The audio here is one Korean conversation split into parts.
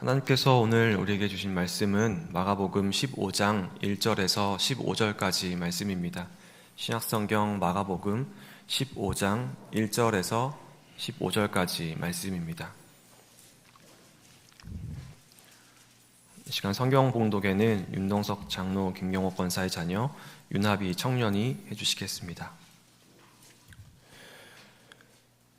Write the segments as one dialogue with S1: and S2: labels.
S1: 하나님께서 오늘 우리에게 주신 말씀은 마가복음 15장 1절에서 15절까지 말씀입니다. 신약성경 마가복음 15장 1절에서 15절까지 말씀입니다. 이 시간 성경 봉독에는 윤동석 장로, 김경옥 권사의 자녀, 윤합이 청년이 해주시겠습니다.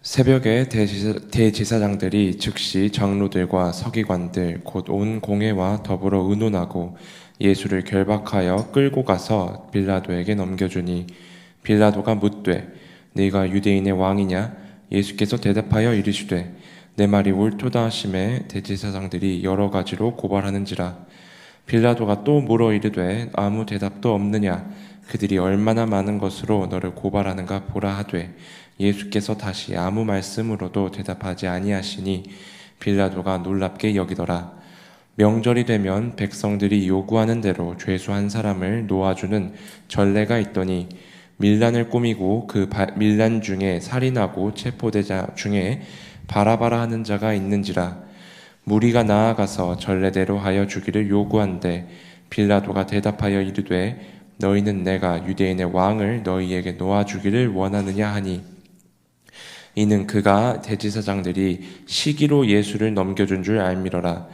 S2: 새벽에 대제사장들이 즉시 장로들과 서기관들 곧 온 공회와 더불어 의논하고 예수를 결박하여 끌고 가서 빌라도에게 넘겨주니 빌라도가 묻되 네가 유대인의 왕이냐? 예수께서 대답하여 이르시되 내 말이 옳도다 하심에 대제사장들이 여러 가지로 고발하는지라. 빌라도가 또 물어 이르되 아무 대답도 없느냐? 그들이 얼마나 많은 것으로 너를 고발하는가 보라 하되 예수께서 다시 아무 말씀으로도 대답하지 아니하시니 빌라도가 놀랍게 여기더라. 명절이 되면 백성들이 요구하는 대로 죄수한 사람을 놓아주는 전례가 있더니 밀란을 꾸미고 그 밀란 중에 살인하고 체포되자 중에 바라바라 하는 자가 있는지라. 무리가 나아가서 전례대로 하여 주기를 요구한데 빌라도가 대답하여 이르되 너희는 내가 유대인의 왕을 너희에게 놓아주기를 원하느냐 하니 이는 그가 대제사장들이 시기로 예수를 넘겨준 줄 알미러라.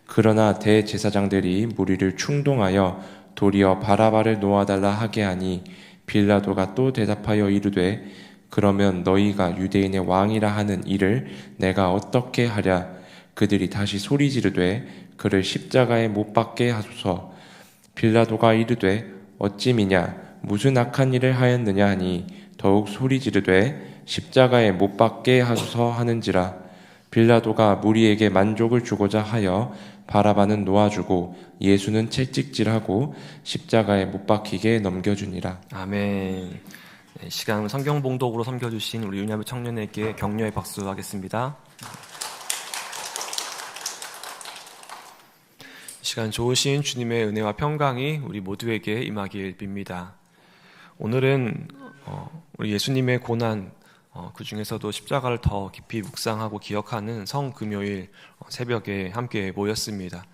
S2: 그러나 대제사장들이 무리를 충동하여 도리어 바라바를 놓아달라 하게 하니 빌라도가 또 대답하여 이르되 그러면 너희가 유대인의 왕이라 하는 이를 내가 어떻게 하랴. 그들이 다시 소리 지르되 그를 십자가에 못 박게 하소서. 빌라도가 이르되 어찌 미냐 무슨 악한 일을 하였느냐 하니 더욱 소리 지르되 십자가에 못 박게 하소서 하는지라. 빌라도가 무리에게 만족을 주고자 하여 바라바는 놓아주고 예수는 채찍질하고 십자가에 못 박히게 넘겨주니라.
S1: 아멘. 시간 성경 봉독으로 섬겨주신 우리 윤합이 청년에게 격려의 박수 하겠습니다. 시간 좋으신 주님의 은혜와 평강이 우리 모두에게 임하길 빕니다. 오늘은 우리 예수님의 고난, 그 중에서도 십자가를 더 깊이 묵상하고 기억하는 성금요일 새벽에 함께 모였습니다.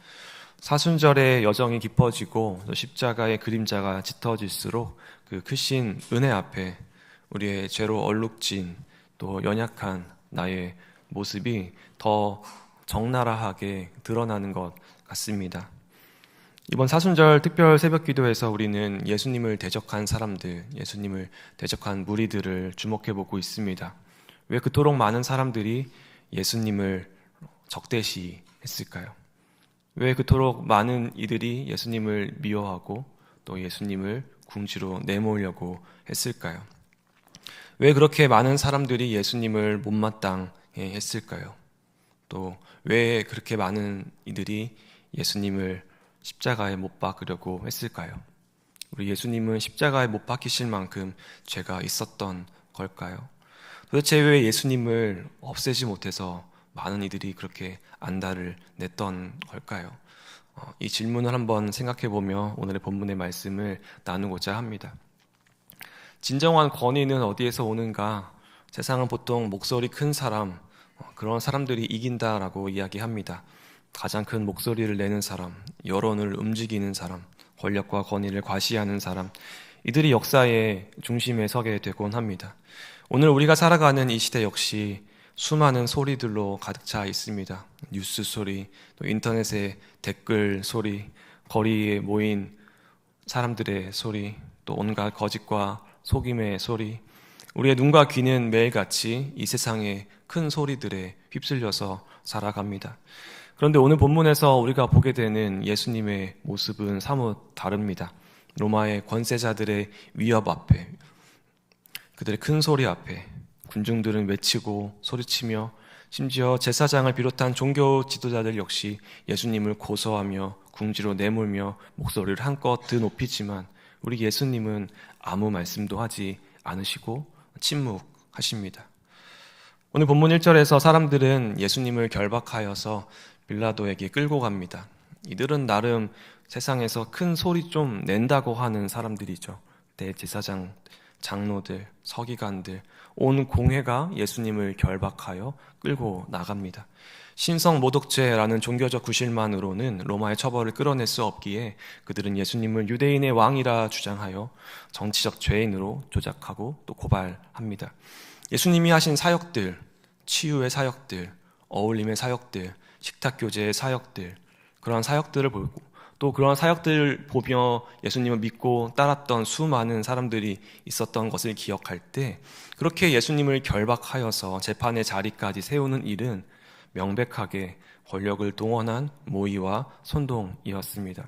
S1: 사순절의 여정이 깊어지고 십자가의 그림자가 짙어질수록 그 크신 은혜 앞에 우리의 죄로 얼룩진 또 연약한 나의 모습이 더 적나라하게 드러나는 것 같습니다. 이번 사순절 특별 새벽 기도에서 우리는 예수님을 대적한 사람들, 예수님을 대적한 무리들을 주목해보고 있습니다. 왜 그토록 많은 사람들이 예수님을 적대시했을까요? 왜 그토록 많은 이들이 예수님을 미워하고 또 예수님을 궁지로 내모으려고 했을까요? 왜 그렇게 많은 사람들이 예수님을 못마땅해 했을까요? 또 왜 그렇게 많은 이들이 예수님을 십자가에 못 박으려고 했을까요? 우리 예수님은 십자가에 못 박히실 만큼 죄가 있었던 걸까요? 도대체 왜 예수님을 없애지 못해서 많은 이들이 그렇게 안달을 냈던 걸까요? 이 질문을 한번 생각해보며 오늘의 본문의 말씀을 나누고자 합니다. 진정한 권위는 어디에서 오는가? 세상은 보통 목소리 큰 사람, 그런 사람들이 이긴다라고 이야기합니다. 가장 큰 목소리를 내는 사람, 여론을 움직이는 사람, 권력과 권위를 과시하는 사람, 이들이 역사의 중심에 서게 되곤 합니다. 오늘 우리가 살아가는 이 시대 역시 수많은 소리들로 가득 차 있습니다. 뉴스 소리, 또 인터넷의 댓글 소리, 거리에 모인 사람들의 소리, 또 온갖 거짓과 속임의 소리, 우리의 눈과 귀는 매일같이 이 세상의 큰 소리들에 휩쓸려서 살아갑니다. 그런데 오늘 본문에서 우리가 보게 되는 예수님의 모습은 사뭇 다릅니다. 로마의 권세자들의 위협 앞에, 그들의 큰 소리 앞에 군중들은 외치고 소리치며 심지어 제사장을 비롯한 종교 지도자들 역시 예수님을 고소하며 궁지로 내몰며 목소리를 한껏 드높이지만 우리 예수님은 아무 말씀도 하지 않으시고 침묵하십니다. 오늘 본문 1절에서 사람들은 예수님을 결박하여서 빌라도에게 끌고 갑니다. 이들은 나름 세상에서 큰 소리 좀 낸다고 하는 사람들이죠. 대제사장 장로들, 서기관들, 온 공회가 예수님을 결박하여 끌고 나갑니다. 신성 모독죄라는 종교적 구실만으로는 로마의 처벌을 끌어낼 수 없기에 그들은 예수님을 유대인의 왕이라 주장하여 정치적 죄인으로 조작하고 또 고발합니다. 예수님이 하신 사역들, 치유의 사역들, 어울림의 사역들, 식탁교제의 사역들, 그러한 사역들을 보고 또 그러한 사역들을 보며 예수님을 믿고 따랐던 수많은 사람들이 있었던 것을 기억할 때 그렇게 예수님을 결박하여서 재판의 자리까지 세우는 일은 명백하게 권력을 동원한 모의와 선동이었습니다.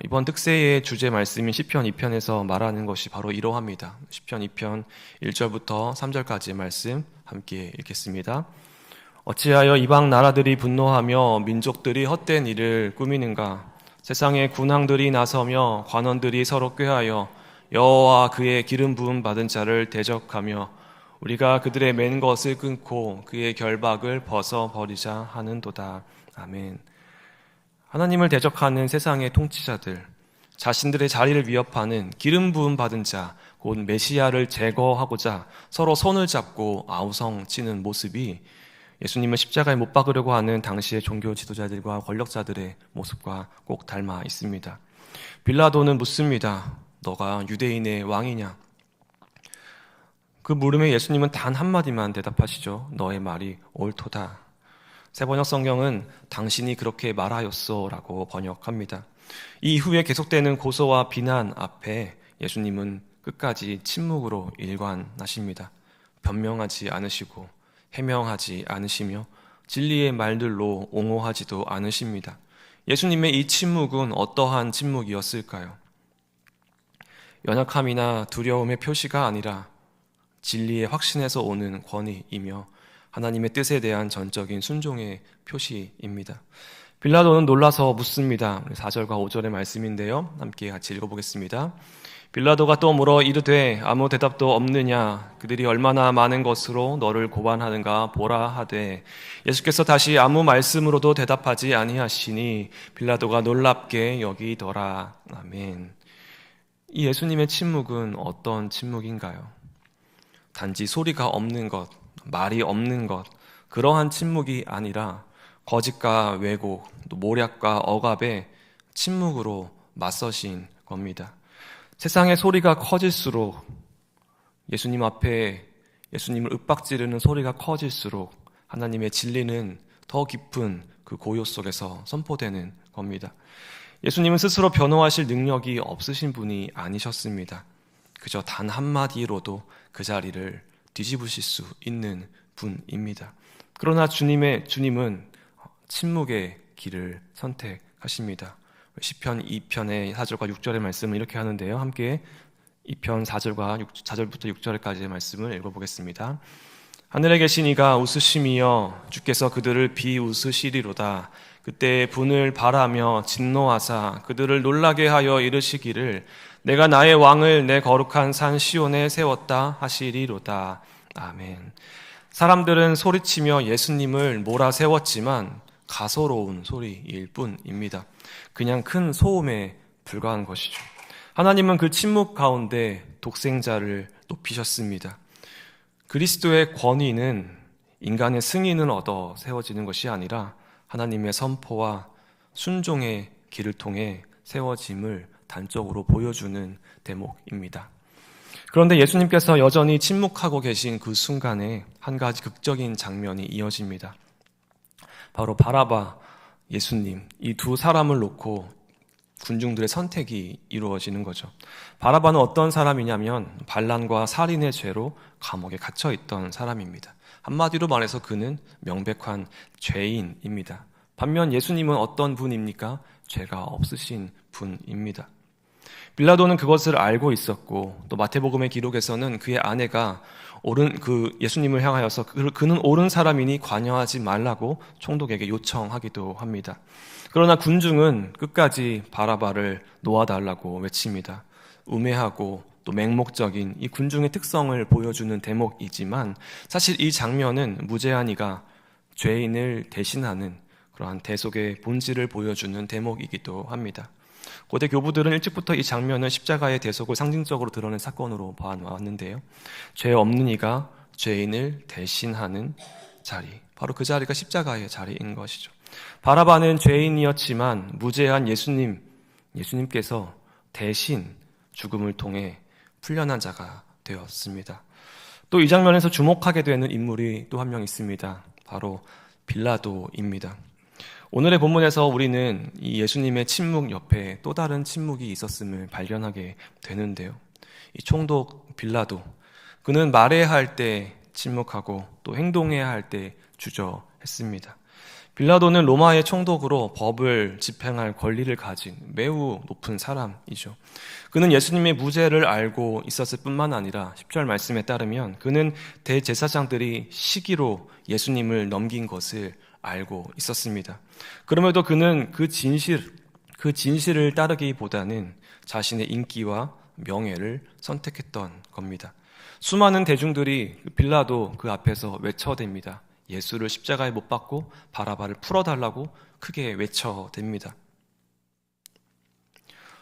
S1: 이번 특세의 주제 말씀인 시편 2편에서 말하는 것이 바로 이러합니다. 시편 2편 1절부터 3절까지의 말씀 함께 읽겠습니다. 어찌하여 이방 나라들이 분노하며 민족들이 헛된 일을 꾸미는가? 세상의 군왕들이 나서며 관원들이 서로 꾀하여 여호와와 그의 기름 부음 받은 자를 대적하며 우리가 그들의 맨 것을 끊고 그의 결박을 벗어버리자 하는도다. 아멘. 하나님을 대적하는 세상의 통치자들, 자신들의 자리를 위협하는 기름 부음 받은 자, 곧 메시아를 제거하고자 서로 손을 잡고 아우성치는 모습이 예수님을 십자가에 못 박으려고 하는 당시의 종교 지도자들과 권력자들의 모습과 꼭 닮아 있습니다. 빌라도는 묻습니다. 너가 유대인의 왕이냐? 그 물음에 예수님은 단 한마디만 대답하시죠. 너의 말이 옳도다. 새번역 성경은 당신이 그렇게 말하였소 라고 번역합니다. 이 이후에 계속되는 고소와 비난 앞에 예수님은 끝까지 침묵으로 일관하십니다. 변명하지 않으시고 해명하지 않으시며 진리의 말들로 옹호하지도 않으십니다. 예수님의 이 침묵은 어떠한 침묵이었을까요? 연약함이나 두려움의 표시가 아니라 진리의 확신에서 오는 권위이며 하나님의 뜻에 대한 전적인 순종의 표시입니다. 빌라도는 놀라서 묻습니다. 4절과 5절의 말씀인데요. 함께 같이 읽어보겠습니다. 빌라도가 또 물어 이르되 아무 대답도 없느냐? 그들이 얼마나 많은 것으로 너를 고반하는가 보라 하되 예수께서 다시 아무 말씀으로도 대답하지 아니하시니 빌라도가 놀랍게 여기더라. 아멘. 이 예수님의 침묵은 어떤 침묵인가요? 단지 소리가 없는 것, 말이 없는 것, 그러한 침묵이 아니라 거짓과 왜곡, 또 모략과 억압의 침묵으로 맞서신 겁니다. 세상의 소리가 커질수록 예수님 앞에 예수님을 윽박지르는 소리가 커질수록 하나님의 진리는 더 깊은 그 고요 속에서 선포되는 겁니다. 예수님은 스스로 변호하실 능력이 없으신 분이 아니셨습니다. 그저 단 한마디로도 그 자리를 뒤집으실 수 있는 분입니다. 그러나 주님은 침묵의 길을 선택하십니다. 시편 2편의 4절과 6절의 말씀을 이렇게 하는데요. 함께 2편 4절부터 6절까지의 말씀을 읽어보겠습니다. 하늘에 계신 이가 웃으심이여 주께서 그들을 비웃으시리로다. 그때 분을 바라며 진노하사 그들을 놀라게 하여 이르시기를 내가 나의 왕을 내 거룩한 산 시온에 세웠다 하시리로다. 아멘. 사람들은 소리치며 예수님을 몰아세웠지만 가소로운 소리일 뿐입니다. 그냥 큰 소음에 불과한 것이죠. 하나님은 그 침묵 가운데 독생자를 높이셨습니다. 그리스도의 권위는 인간의 승인을 얻어 세워지는 것이 아니라 하나님의 선포와 순종의 길을 통해 세워짐을 단적으로 보여주는 대목입니다. 그런데 예수님께서 여전히 침묵하고 계신 그 순간에 한 가지 극적인 장면이 이어집니다. 바로 바라바, 예수님, 이 두 사람을 놓고 군중들의 선택이 이루어지는 거죠. 바라바는 어떤 사람이냐면 반란과 살인의 죄로 감옥에 갇혀 있던 사람입니다. 한마디로 말해서 그는 명백한 죄인입니다. 반면 예수님은 어떤 분입니까? 죄가 없으신 분입니다. 빌라도는 그것을 알고 있었고 또 마태복음의 기록에서는 그의 아내가 예수님을 향하여서 그는 옳은 사람이니 관여하지 말라고 총독에게 요청하기도 합니다. 그러나 군중은 끝까지 바라바를 놓아달라고 외칩니다. 우매하고 또 맹목적인 이 군중의 특성을 보여주는 대목이지만 사실 이 장면은 무죄한 이가 죄인을 대신하는 그러한 대속의 본질을 보여주는 대목이기도 합니다. 고대 교부들은 일찍부터 이 장면을 십자가의 대속을 상징적으로 드러낸 사건으로 봐왔는데요. 죄 없는 이가 죄인을 대신하는 자리, 바로 그 자리가 십자가의 자리인 것이죠. 바라바는 죄인이었지만 무죄한 예수님께서 대신 죽음을 통해 풀려난 자가 되었습니다. 또 이 장면에서 주목하게 되는 인물이 또 한 명 있습니다. 바로 빌라도입니다. 오늘의 본문에서 우리는 이 예수님의 침묵 옆에 또 다른 침묵이 있었음을 발견하게 되는데요. 이 총독 빌라도, 그는 말해야 할 때 침묵하고 또 행동해야 할 때 주저했습니다. 빌라도는 로마의 총독으로 법을 집행할 권리를 가진 매우 높은 사람이죠. 그는 예수님의 무죄를 알고 있었을 뿐만 아니라 10절 말씀에 따르면 그는 대제사장들이 시기로 예수님을 넘긴 것을 알고 있었습니다. 그럼에도 그는 그 진실을 따르기보다는 자신의 인기와 명예를 선택했던 겁니다. 수많은 대중들이 빌라도 그 앞에서 외쳐댑니다. 예수를 십자가에 못 박고 바라바를 풀어달라고 크게 외쳐댑니다.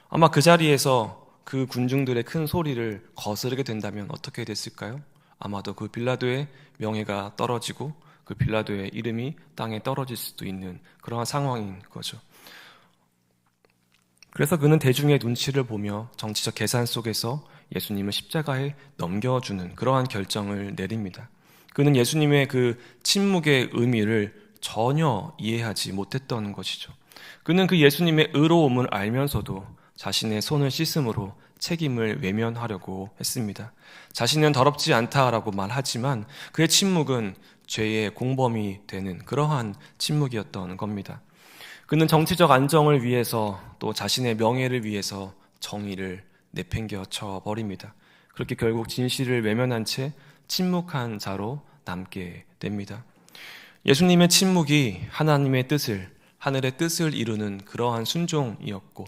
S1: 아마 그 자리에서 그 군중들의 큰 소리를 거스르게 된다면 어떻게 됐을까요? 아마도 그 빌라도의 명예가 떨어지고 그 빌라도의 이름이 땅에 떨어질 수도 있는 그러한 상황인 거죠. 그래서 그는 대중의 눈치를 보며 정치적 계산 속에서 예수님을 십자가에 넘겨주는 그러한 결정을 내립니다. 그는 예수님의 그 침묵의 의미를 전혀 이해하지 못했던 것이죠. 그는 그 예수님의 의로움을 알면서도 자신의 손을 씻음으로 책임을 외면하려고 했습니다. 자신은 더럽지 않다라고 말하지만 그의 침묵은 죄의 공범이 되는 그러한 침묵이었던 겁니다. 그는 정치적 안정을 위해서 또 자신의 명예를 위해서 정의를 내팽겨 쳐버립니다. 그렇게 결국 진실을 외면한 채 침묵한 자로 남게 됩니다. 예수님의 침묵이 하나님의 뜻을, 하늘의 뜻을 이루는 그러한 순종이었고,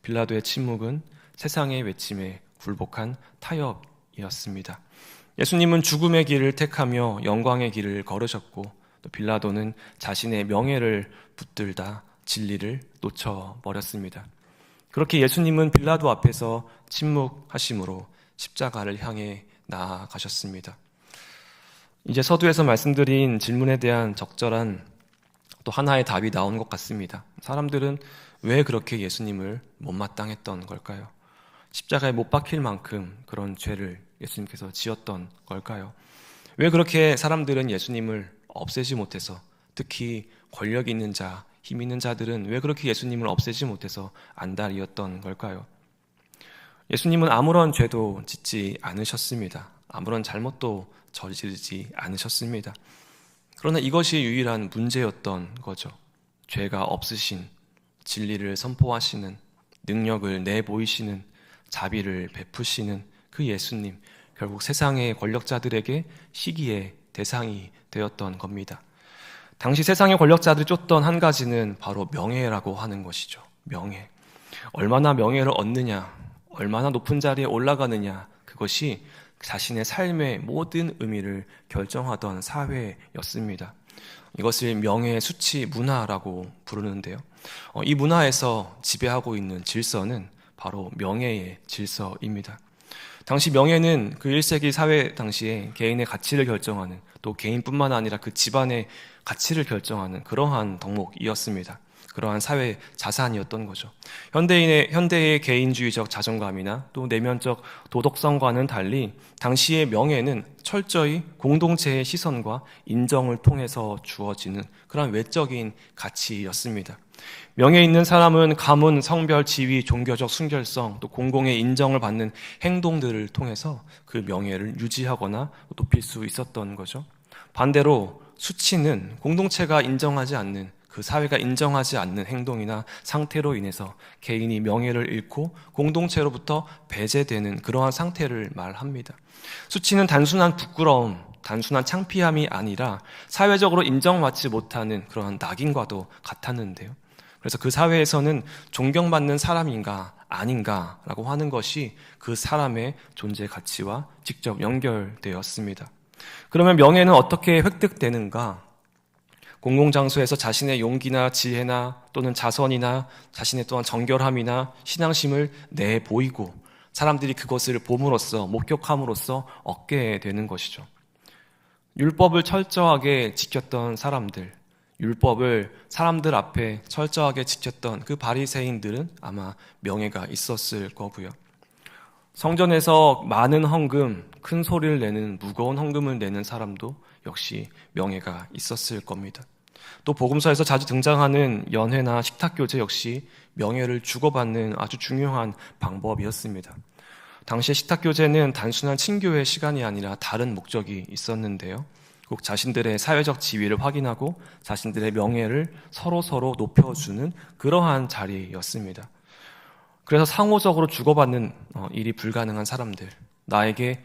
S1: 빌라도의 침묵은 세상의 외침에 굴복한 타협이었습니다. 예수님은 죽음의 길을 택하며 영광의 길을 걸으셨고, 또 빌라도는 자신의 명예를 붙들다 진리를 놓쳐버렸습니다. 그렇게 예수님은 빌라도 앞에서 침묵하심으로 십자가를 향해 나아가셨습니다. 이제 서두에서 말씀드린 질문에 대한 적절한 또 하나의 답이 나온 것 같습니다. 사람들은 왜 그렇게 예수님을 못마땅했던 걸까요? 십자가에 못 박힐 만큼 그런 죄를 예수님께서 지었던 걸까요? 왜 그렇게 사람들은 예수님을 없애지 못해서, 특히 권력 있는 자, 힘 있는 자들은 왜 그렇게 예수님을 없애지 못해서 안달이었던 걸까요? 예수님은 아무런 죄도 짓지 않으셨습니다. 아무런 잘못도 저지르지 않으셨습니다. 그러나 이것이 유일한 문제였던 거죠. 죄가 없으신, 진리를 선포하시는, 능력을 내보이시는, 자비를 베푸시는 그 예수님, 결국 세상의 권력자들에게 시기의 대상이 되었던 겁니다. 당시 세상의 권력자들이 쫓던 한 가지는 바로 명예라고 하는 것이죠. 명예. 얼마나 명예를 얻느냐, 얼마나 높은 자리에 올라가느냐, 그것이 자신의 삶의 모든 의미를 결정하던 사회였습니다. 이것을 명예의 수치 문화라고 부르는데요. 이 문화에서 지배하고 있는 질서는 바로 명예의 질서입니다. 당시 명예는 그 1세기 사회 당시에 개인의 가치를 결정하는, 또 개인뿐만 아니라 그 집안의 가치를 결정하는 그러한 덕목이었습니다. 그러한 사회 자산이었던 거죠. 현대의 개인주의적 자존감이나 또 내면적 도덕성과는 달리 당시의 명예는 철저히 공동체의 시선과 인정을 통해서 주어지는 그런 외적인 가치였습니다. 명예 있는 사람은 가문, 성별, 지위, 종교적 순결성, 또 공공의 인정을 받는 행동들을 통해서 그 명예를 유지하거나 높일 수 있었던 거죠. 반대로 수치는 공동체가 인정하지 않는, 그 사회가 인정하지 않는 행동이나 상태로 인해서 개인이 명예를 잃고 공동체로부터 배제되는 그러한 상태를 말합니다. 수치는 단순한 부끄러움, 단순한 창피함이 아니라 사회적으로 인정받지 못하는 그러한 낙인과도 같았는데요. 그래서 그 사회에서는 존경받는 사람인가 아닌가라고 하는 것이 그 사람의 존재 가치와 직접 연결되었습니다. 그러면 명예는 어떻게 획득되는가? 공공장소에서 자신의 용기나 지혜나 또는 자선이나 자신의 또한 정결함이나 신앙심을 내보이고 사람들이 그것을 봄으로써 목격함으로써 얻게 되는 것이죠. 율법을 철저하게 지켰던 사람들, 율법을 사람들 앞에 철저하게 지켰던 그 바리새인들은 아마 명예가 있었을 거고요. 성전에서 많은 헌금, 큰 소리를 내는 무거운 헌금을 내는 사람도 역시 명예가 있었을 겁니다. 또 복음서에서 자주 등장하는 연회나 식탁교제 역시 명예를 주고받는 아주 중요한 방법이었습니다. 당시의 식탁교제는 단순한 친교의 시간이 아니라 다른 목적이 있었는데요. 꼭 자신들의 사회적 지위를 확인하고 자신들의 명예를 서로 높여주는 그러한 자리였습니다. 그래서 상호적으로 주고받는 일이 불가능한 사람들, 나에게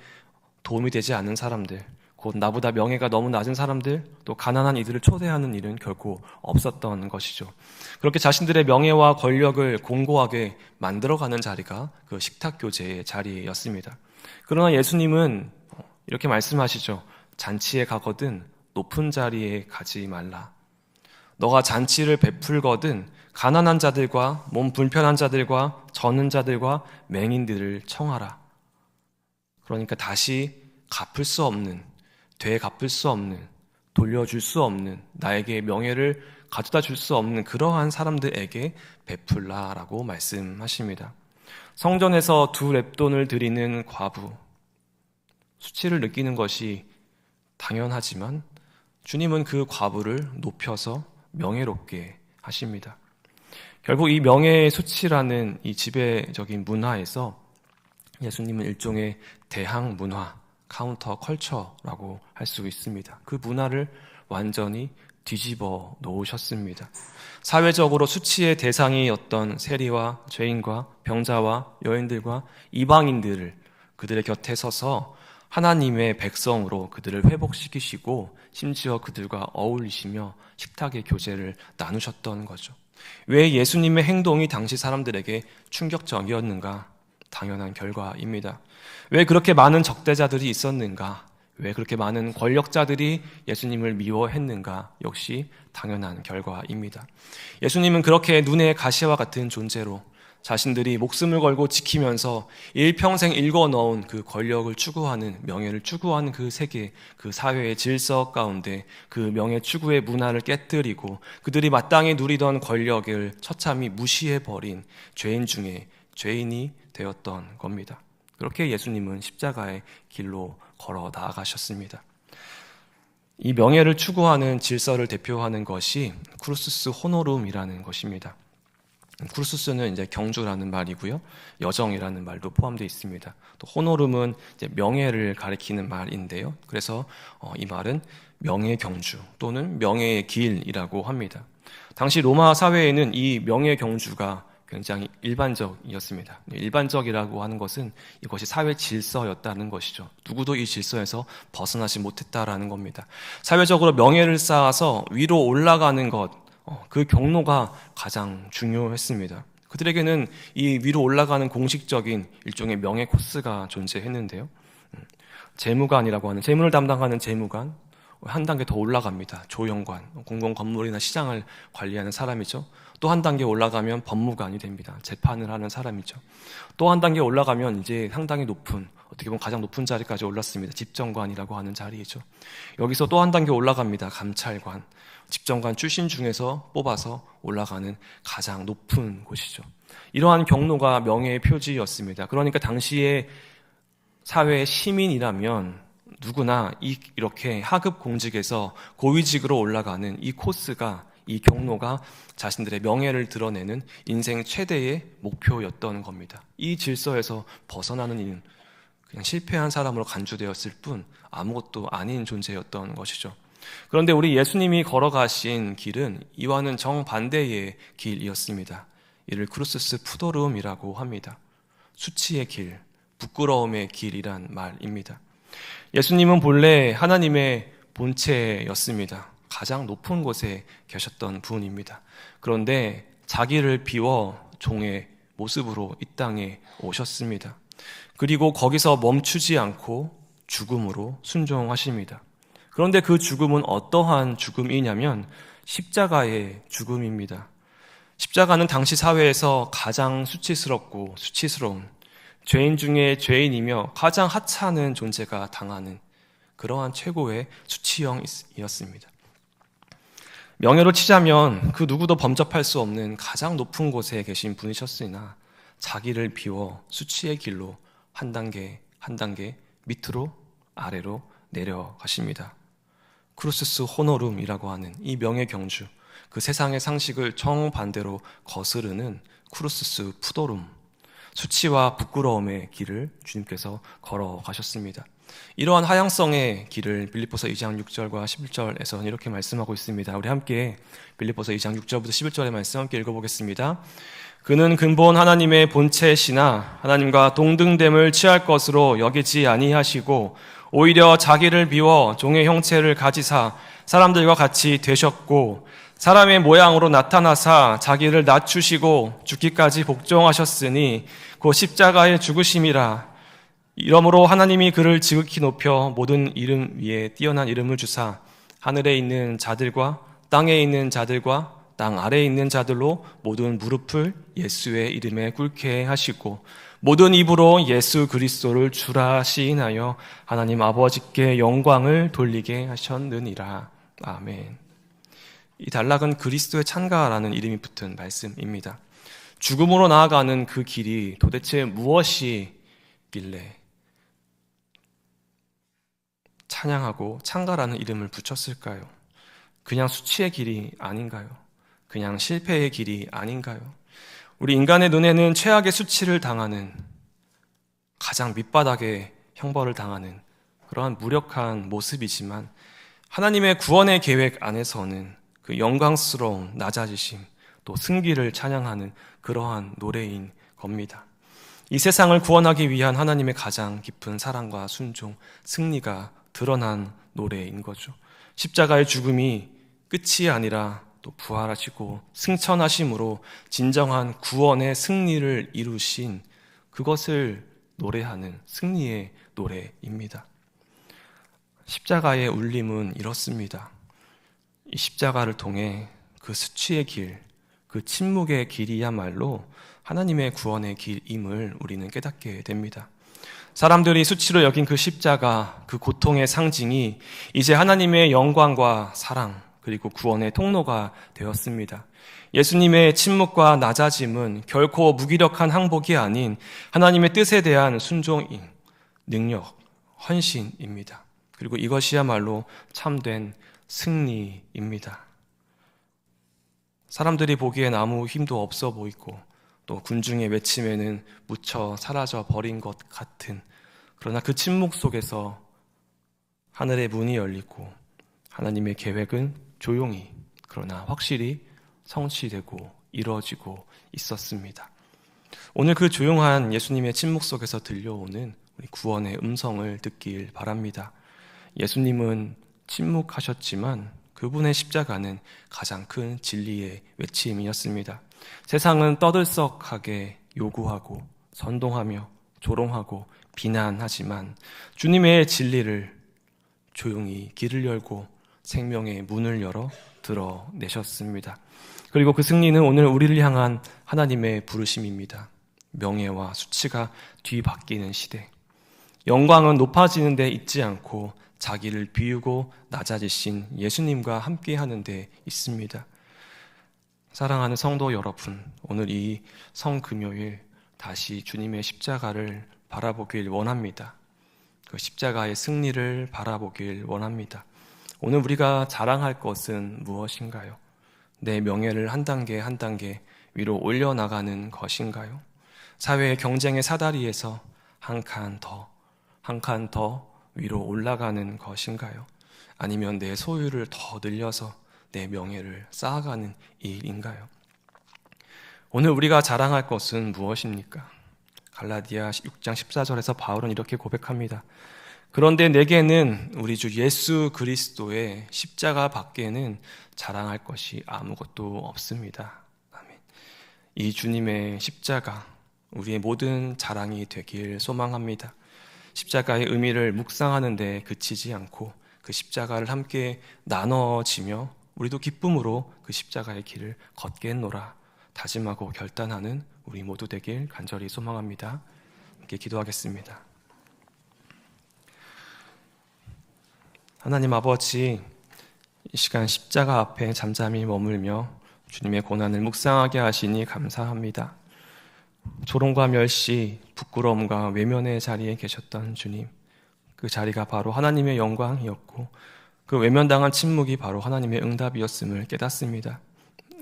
S1: 도움이 되지 않는 사람들, 곧 나보다 명예가 너무 낮은 사람들, 또 가난한 이들을 초대하는 일은 결코 없었던 것이죠. 그렇게 자신들의 명예와 권력을 공고하게 만들어가는 자리가 그 식탁교제의 자리였습니다. 그러나 예수님은 이렇게 말씀하시죠. 잔치에 가거든 높은 자리에 가지 말라. 너가 잔치를 베풀거든 가난한 자들과 몸 불편한 자들과 저는 자들과 맹인들을 청하라. 그러니까 다시 갚을 수 없는, 되갚을 수 없는, 돌려줄 수 없는, 나에게 명예를 가져다 줄 수 없는 그러한 사람들에게 베풀라라고 말씀하십니다. 성전에서 2렙돈을 드리는 과부, 수치를 느끼는 것이 당연하지만 주님은 그 과부를 높여서 명예롭게 하십니다. 결국 이 명예의 수치라는 이 지배적인 문화에서 예수님은 일종의 대항 문화, 카운터 컬처라고 할 수 있습니다. 그 문화를 완전히 뒤집어 놓으셨습니다. 사회적으로 수치의 대상이었던 세리와 죄인과 병자와 여인들과 이방인들을 그들의 곁에 서서 하나님의 백성으로 그들을 회복시키시고 심지어 그들과 어울리시며 식탁의 교제를 나누셨던 거죠. 왜 예수님의 행동이 당시 사람들에게 충격적이었는가? 당연한 결과입니다. 왜 그렇게 많은 적대자들이 있었는가? 왜 그렇게 많은 권력자들이 예수님을 미워했는가? 역시 당연한 결과입니다. 예수님은 그렇게 눈의 가시와 같은 존재로 자신들이 목숨을 걸고 지키면서 일평생 일궈넣은 그 권력을 추구하는, 명예를 추구하는 그 세계, 그 사회의 질서 가운데 그 명예 추구의 문화를 깨뜨리고 그들이 마땅히 누리던 권력을 처참히 무시해버린 죄인 중에 죄인이 되었던 겁니다. 그렇게 예수님은 십자가의 길로 걸어 나아가셨습니다. 이 명예를 추구하는 질서를 대표하는 것이 크루스스 호노룸이라는 것입니다. 크루스스는 이제 경주라는 말이고요, 여정이라는 말도 포함되어 있습니다. 또 호노룸은 이제 명예를 가리키는 말인데요. 그래서 이 말은 명예 경주 또는 명예의 길이라고 합니다. 당시 로마 사회에는 이 명예 경주가 굉장히 일반적이었습니다. 일반적이라고 하는 것은 이것이 사회 질서였다는 것이죠. 누구도 이 질서에서 벗어나지 못했다라는 겁니다. 사회적으로 명예를 쌓아서 위로 올라가는 것, 그 경로가 가장 중요했습니다. 그들에게는 이 위로 올라가는 공식적인 일종의 명예 코스가 존재했는데요. 재무관이라고 하는, 재무를 담당하는 재무관, 한 단계 더 올라갑니다. 조영관, 공공 건물이나 시장을 관리하는 사람이죠. 또 한 단계 올라가면 법무관이 됩니다. 재판을 하는 사람이죠. 또 한 단계 올라가면 이제 상당히 높은, 어떻게 보면 가장 높은 자리까지 올랐습니다. 집정관이라고 하는 자리이죠. 여기서 또 한 단계 올라갑니다. 감찰관, 집정관 출신 중에서 뽑아서 올라가는 가장 높은 곳이죠. 이러한 경로가 명예의 표지였습니다. 그러니까 당시에 사회의 시민이라면 누구나 이렇게 하급 공직에서 고위직으로 올라가는 이 코스가, 이 경로가 자신들의 명예를 드러내는 인생 최대의 목표였던 겁니다. 이 질서에서 벗어나는 이는 그냥 실패한 사람으로 간주되었을 뿐 아무것도 아닌 존재였던 것이죠. 그런데 우리 예수님이 걸어가신 길은 이와는 정반대의 길이었습니다. 이를 크루스스 푸도름이라고 합니다. 수치의 길, 부끄러움의 길이란 말입니다. 예수님은 본래 하나님의 본체였습니다. 가장 높은 곳에 계셨던 분입니다. 그런데 자기를 비워 종의 모습으로 이 땅에 오셨습니다. 그리고 거기서 멈추지 않고 죽음으로 순종하십니다. 그런데 그 죽음은 어떠한 죽음이냐면 십자가의 죽음입니다. 십자가는 당시 사회에서 가장 수치스럽고 수치스러운 죄인 중에 죄인이며 가장 하찮은 존재가 당하는 그러한 최고의 수치형이었습니다. 명예로 치자면 그 누구도 범접할 수 없는 가장 높은 곳에 계신 분이셨으나 자기를 비워 수치의 길로 한 단계 한 단계 밑으로 아래로 내려가십니다. 크루스스 호노룸이라고 하는 이 명예 경주, 그 세상의 상식을 정반대로 거스르는 크루스스 푸도룸, 수치와 부끄러움의 길을 주님께서 걸어가셨습니다. 이러한 하향성의 길을 빌립보서 2장 6절과 11절에서는 이렇게 말씀하고 있습니다. 우리 함께 빌립보서 2장 6절부터 11절의 말씀 함께 읽어보겠습니다. 그는 근본 하나님의 본체시나 하나님과 동등됨을 취할 것으로 여기지 아니하시고 오히려 자기를 비워 종의 형체를 가지사 사람들과 같이 되셨고 사람의 모양으로 나타나사 자기를 낮추시고 죽기까지 복종하셨으니 곧 십자가의 죽으심이라. 이러므로 하나님이 그를 지극히 높여 모든 이름 위에 뛰어난 이름을 주사 하늘에 있는 자들과 땅에 있는 자들과 땅 아래에 있는 자들로 모든 무릎을 예수의 이름에 꿇게 하시고 모든 입으로 예수 그리스도를 주라 시인하여 하나님 아버지께 영광을 돌리게 하셨느니라. 아멘. 이 단락은 그리스도의 찬가라는 이름이 붙은 말씀입니다. 죽음으로 나아가는 그 길이 도대체 무엇이길래 찬양하고 찬가라는 이름을 붙였을까요? 그냥 수치의 길이 아닌가요? 그냥 실패의 길이 아닌가요? 우리 인간의 눈에는 최악의 수치를 당하는, 가장 밑바닥의 형벌을 당하는 그러한 무력한 모습이지만 하나님의 구원의 계획 안에서는 그 영광스러운 낮아지심, 또 승기를 찬양하는 그러한 노래인 겁니다. 이 세상을 구원하기 위한 하나님의 가장 깊은 사랑과 순종, 승리가 드러난 노래인 거죠. 십자가의 죽음이 끝이 아니라 또 부활하시고 승천하심으로 진정한 구원의 승리를 이루신 그것을 노래하는 승리의 노래입니다. 십자가의 울림은 이렇습니다. 이 십자가를 통해 그 수치의 길, 그 침묵의 길이야말로 하나님의 구원의 길임을 우리는 깨닫게 됩니다. 사람들이 수치로 여긴 그 십자가, 그 고통의 상징이 이제 하나님의 영광과 사랑, 그리고 구원의 통로가 되었습니다. 예수님의 침묵과 낮아짐은 결코 무기력한 항복이 아닌 하나님의 뜻에 대한 순종인 능력, 헌신입니다. 그리고 이것이야말로 참된 승리입니다. 사람들이 보기엔 아무 힘도 없어 보이고 또 군중의 외침에는 묻혀 사라져 버린 것 같은, 그러나 그 침묵 속에서 하늘의 문이 열리고 하나님의 계획은 조용히 그러나 확실히 성취되고 이루어지고 있었습니다. 오늘 그 조용한 예수님의 침묵 속에서 들려오는 우리 구원의 음성을 듣길 바랍니다. 예수님은 침묵하셨지만 그분의 십자가는 가장 큰 진리의 외침이었습니다. 세상은 떠들썩하게 요구하고 선동하며 조롱하고 비난하지만 주님의 진리를 조용히 길을 열고 생명의 문을 열어 드러내셨습니다. 그리고 그 승리는 오늘 우리를 향한 하나님의 부르심입니다. 명예와 수치가 뒤바뀌는 시대, 영광은 높아지는 데 있지 않고 자기를 비우고 낮아지신 예수님과 함께 하는 데 있습니다. 사랑하는 성도 여러분, 오늘 이 성금요일 다시 주님의 십자가를 바라보길 원합니다. 그 십자가의 승리를 바라보길 원합니다. 오늘 우리가 자랑할 것은 무엇인가요? 내 명예를 한 단계 한 단계 위로 올려나가는 것인가요? 사회의 경쟁의 사다리에서 한 칸 더 위로 올라가는 것인가요? 아니면 내 소유를 더 늘려서 내 명예를 쌓아가는 일인가요? 오늘 우리가 자랑할 것은 무엇입니까? 갈라디아 6장 14절에서 바울은 이렇게 고백합니다. 그런데 내게는 우리 주 예수 그리스도의 십자가 밖에는 자랑할 것이 아무것도 없습니다. 아멘. 이 주님의 십자가, 우리의 모든 자랑이 되길 소망합니다. 십자가의 의미를 묵상하는 데 그치지 않고 그 십자가를 함께 나눠지며 우리도 기쁨으로 그 십자가의 길을 걷겠노라 다짐하고 결단하는 우리 모두 되길 간절히 소망합니다. 함께 기도하겠습니다. 하나님 아버지, 이 시간 십자가 앞에 잠잠히 머물며 주님의 고난을 묵상하게 하시니 감사합니다. 조롱과 멸시, 부끄러움과 외면의 자리에 계셨던 주님, 그 자리가 바로 하나님의 영광이었고 그 외면당한 침묵이 바로 하나님의 응답이었음을 깨닫습니다.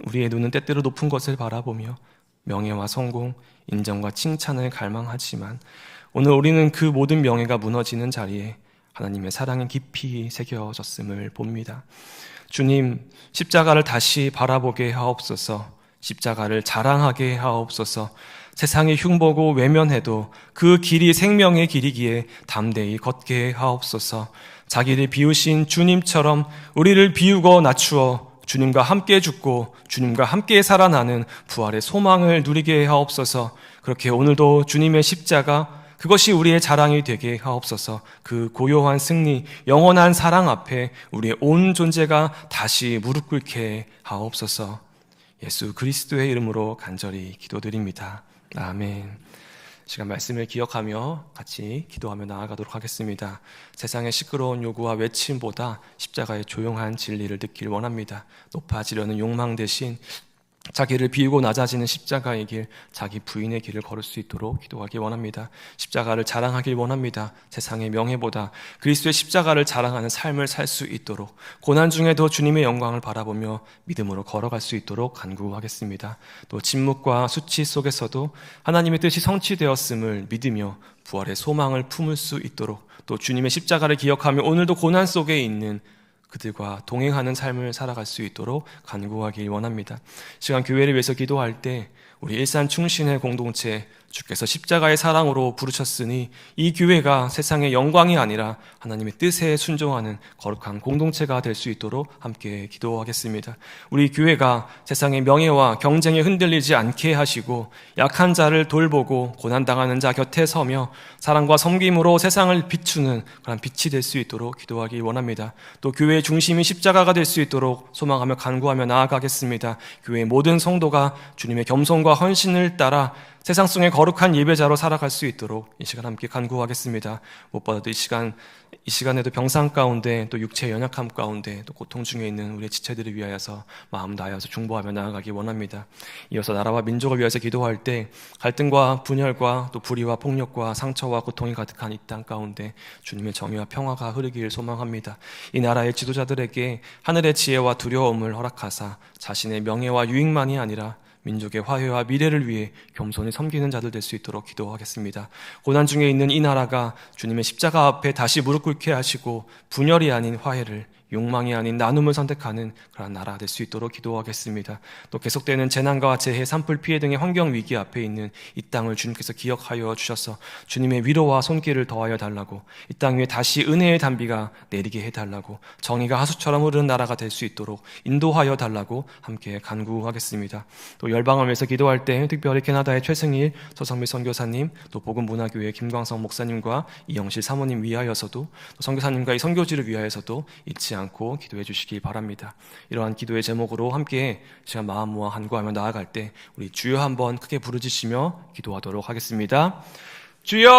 S1: 우리의 눈은 때때로 높은 것을 바라보며 명예와 성공, 인정과 칭찬을 갈망하지만 오늘 우리는 그 모든 명예가 무너지는 자리에 하나님의 사랑이 깊이 새겨졌음을 봅니다. 주님, 십자가를 다시 바라보게 하옵소서. 십자가를 자랑하게 하옵소서. 세상이 흉보고 외면해도 그 길이 생명의 길이기에 담대히 걷게 하옵소서. 자기를 비우신 주님처럼 우리를 비우고 낮추어 주님과 함께 죽고 주님과 함께 살아나는 부활의 소망을 누리게 하옵소서. 그렇게 오늘도 주님의 십자가, 그것이 우리의 자랑이 되게 하옵소서. 그 고요한 승리, 영원한 사랑 앞에 우리의 온 존재가 다시 무릎 꿇게 하옵소서. 예수 그리스도의 이름으로 간절히 기도드립니다. 아멘. 시간 말씀을 기억하며 같이 기도하며 나아가도록 하겠습니다. 세상의 시끄러운 요구와 외침보다 십자가의 조용한 진리를 듣길 원합니다. 높아지려는 욕망 대신 자기를 비우고 낮아지는 십자가의 길, 자기 부인의 길을 걸을 수 있도록 기도하기 원합니다. 십자가를 자랑하길 원합니다. 세상의 명예보다 그리스도의 십자가를 자랑하는 삶을 살 수 있도록, 고난 중에도 주님의 영광을 바라보며 믿음으로 걸어갈 수 있도록 간구하겠습니다. 또 침묵과 수치 속에서도 하나님의 뜻이 성취되었음을 믿으며 부활의 소망을 품을 수 있도록, 또 주님의 십자가를 기억하며 오늘도 고난 속에 있는 그들과 동행하는 삶을 살아갈 수 있도록 간구하길 원합니다. 시간 교회를 위해서 기도할 때 우리 일산 충신의 공동체, 주께서 십자가의 사랑으로 부르셨으니 이 교회가 세상의 영광이 아니라 하나님의 뜻에 순종하는 거룩한 공동체가 될 수 있도록 함께 기도하겠습니다. 우리 교회가 세상의 명예와 경쟁에 흔들리지 않게 하시고 약한 자를 돌보고 고난당하는 자 곁에 서며 사랑과 섬김으로 세상을 비추는 그런 빛이 될 수 있도록 기도하기 원합니다. 또 교회의 중심이 십자가가 될 수 있도록 소망하며 간구하며 나아가겠습니다. 교회의 모든 성도가 주님의 겸손과 헌신을 따라 세상 속의 거룩한 예배자로 살아갈 수 있도록 이 시간 함께 간구하겠습니다. 무엇보다도 이 시간에도 병상 가운데 또 육체의 연약함 가운데 또 고통 중에 있는 우리의 지체들을 위하여서 마음 다하여서 중보하며 나아가기 원합니다. 이어서 나라와 민족을 위해서 기도할 때 갈등과 분열과 또 불의와 폭력과 상처와 고통이 가득한 이 땅 가운데 주님의 정의와 평화가 흐르기를 소망합니다. 이 나라의 지도자들에게 하늘의 지혜와 두려움을 허락하사 자신의 명예와 유익만이 아니라 민족의 화해와 미래를 위해 겸손히 섬기는 자들 될 수 있도록 기도하겠습니다. 고난 중에 있는 이 나라가 주님의 십자가 앞에 다시 무릎 꿇게 하시고 분열이 아닌 화해를, 욕망이 아닌 나눔을 선택하는 그런 나라 될 수 있도록 기도하겠습니다. 또 계속되는 재난과 재해, 산불 피해 등의 환경 위기 앞에 있는 이 땅을 주님께서 기억하여 주셔서 주님의 위로와 손길을 더하여 달라고, 이 땅 위에 다시 은혜의 단비가 내리게 해달라고, 정의가 하수처럼 흐르는 나라가 될 수 있도록 인도하여 달라고 함께 간구하겠습니다. 또 열방을 위해서 기도할 때 특별히 캐나다의 최승일 서성미 선교사님, 또 복음문화교회 김광성 목사님과 이영실 사모님 위하여서도, 또 선교사님과 이 선교지를 위하여서도 잊지 않고 기도해 주시기 바랍니다. 이러한 기도의 제목으로 함께 시간 마음 모아 간구하며 나아갈 때 우리 주여 한번 크게 부르짖으며 기도하도록 하겠습니다. 주여!